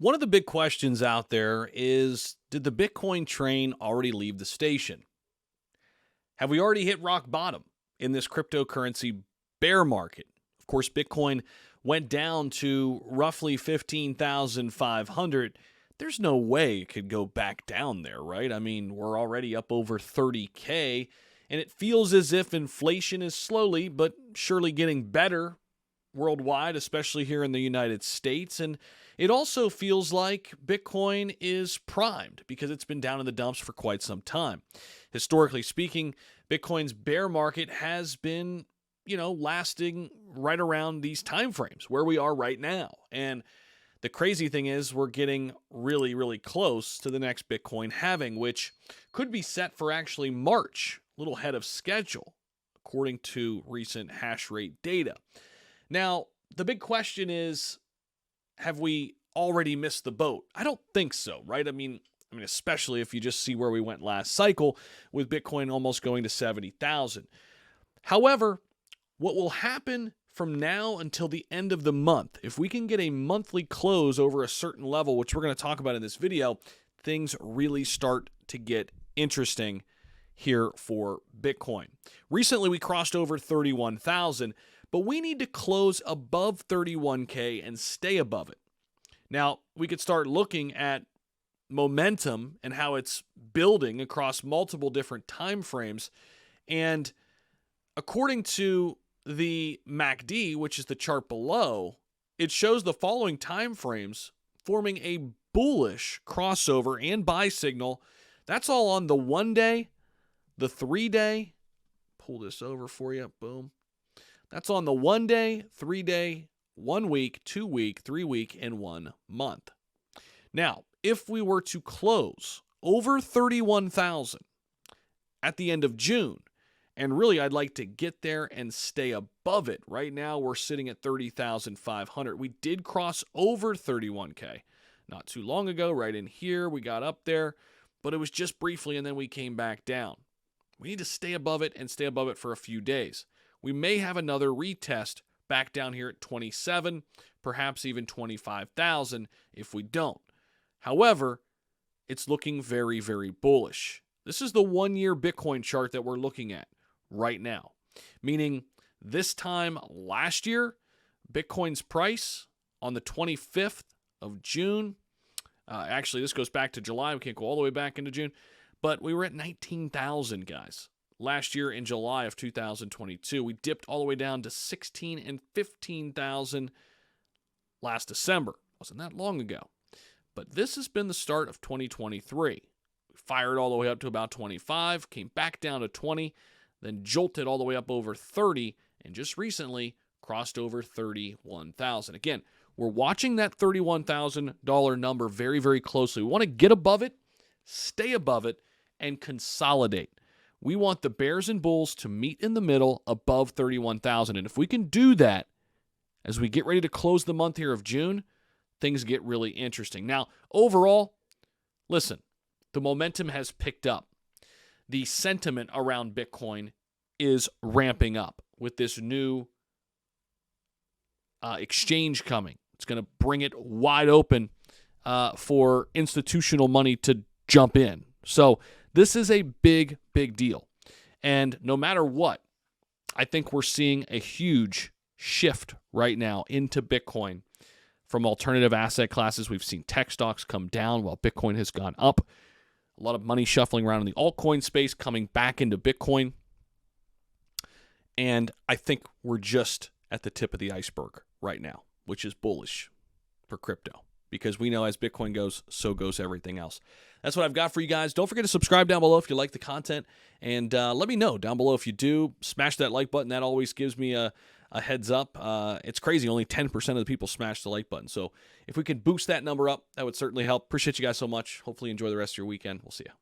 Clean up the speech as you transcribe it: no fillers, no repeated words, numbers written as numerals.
One of the big questions out there is, did the Bitcoin train already leave the station? Have we already hit rock bottom in this cryptocurrency bear market? Of course, Bitcoin went down to roughly 15,500. There's no way it could go back down there, right? I mean, we're already up over 30K, and it feels as if inflation is slowly but surely getting better worldwide, especially here in the United States. And it also feels like Bitcoin is primed because it's been down in the dumps for quite some time. Historically speaking, Bitcoin's bear market has been, lasting right around these time frames where we are right now. And the crazy thing is we're getting really, really close to the next Bitcoin halving, which could be set for actually March, a little ahead of schedule, according to recent hash rate data. Now, the big question is, have we already missed the boat? I don't think so, right? I mean, especially if you just see where we went last cycle with Bitcoin almost going to 70,000. However, what will happen from now until the end of the month, if we can get a monthly close over a certain level, which we're going to talk about in this video, things really start to get interesting here for Bitcoin. Recently, we crossed over 31,000, but we need to close above 31K and stay above it. Now, we could start looking at momentum and how it's building across multiple different time frames. And according to the MACD, which is the chart below, it shows the following time frames forming a bullish crossover and buy signal. That's all on the 1 day, the 3 day. Pull this over for you. Boom. That's on the 1 day, 3 day, 1 week, 2 week, 3 week, and 1 month. Now, if we were to close over 31,000 at the end of June, and really I'd like to get there and stay above it. Right now we're sitting at 30,500. We did cross over 31K not too long ago, right in here. We got up there, but it was just briefly and then we came back down. We need to stay above it and stay above it for a few days. We may have another retest back down here at 27, perhaps even 25,000 if we don't. However, it's looking very, very bullish. This is the 1-year Bitcoin chart that we're looking at right now, meaning this time last year, Bitcoin's price on the 25th of June, actually this goes back to July, we can't go all the way back into June, but we were at 19,000, guys. Last year in July of 2022, we dipped all the way down to 16 and 15,000 last December. Wasn't that long ago. But this has been the start of 2023. We fired all the way up to about 25, came back down to 20, then jolted all the way up over 30, and just recently crossed over 31,000. Again, we're watching that $31,000 number very, very closely. We want to get above it, stay above it, and consolidate. We want the bears and bulls to meet in the middle above 31,000. And if we can do that, as we get ready to close the month here of June, things get really interesting. Now, overall, listen, the momentum has picked up. The sentiment around Bitcoin is ramping up with this new exchange coming. It's going to bring it wide open for institutional money to jump in. So this is a big, big deal. And no matter what, I think we're seeing a huge shift right now into Bitcoin from alternative asset classes. We've seen tech stocks come down while Bitcoin has gone up. A lot of money shuffling around in the altcoin space, coming back into Bitcoin. And I think we're just at the tip of the iceberg right now, which is bullish for crypto. Because we know as Bitcoin goes, so goes everything else. That's what I've got for you guys. Don't forget to subscribe down below if you like the content. And let me know down below if you do. Smash that like button. That always gives me a heads up. It's crazy. Only 10% of the people smash the like button. So if we could boost that number up, that would certainly help. Appreciate you guys so much. Hopefully you enjoy the rest of your weekend. We'll see you.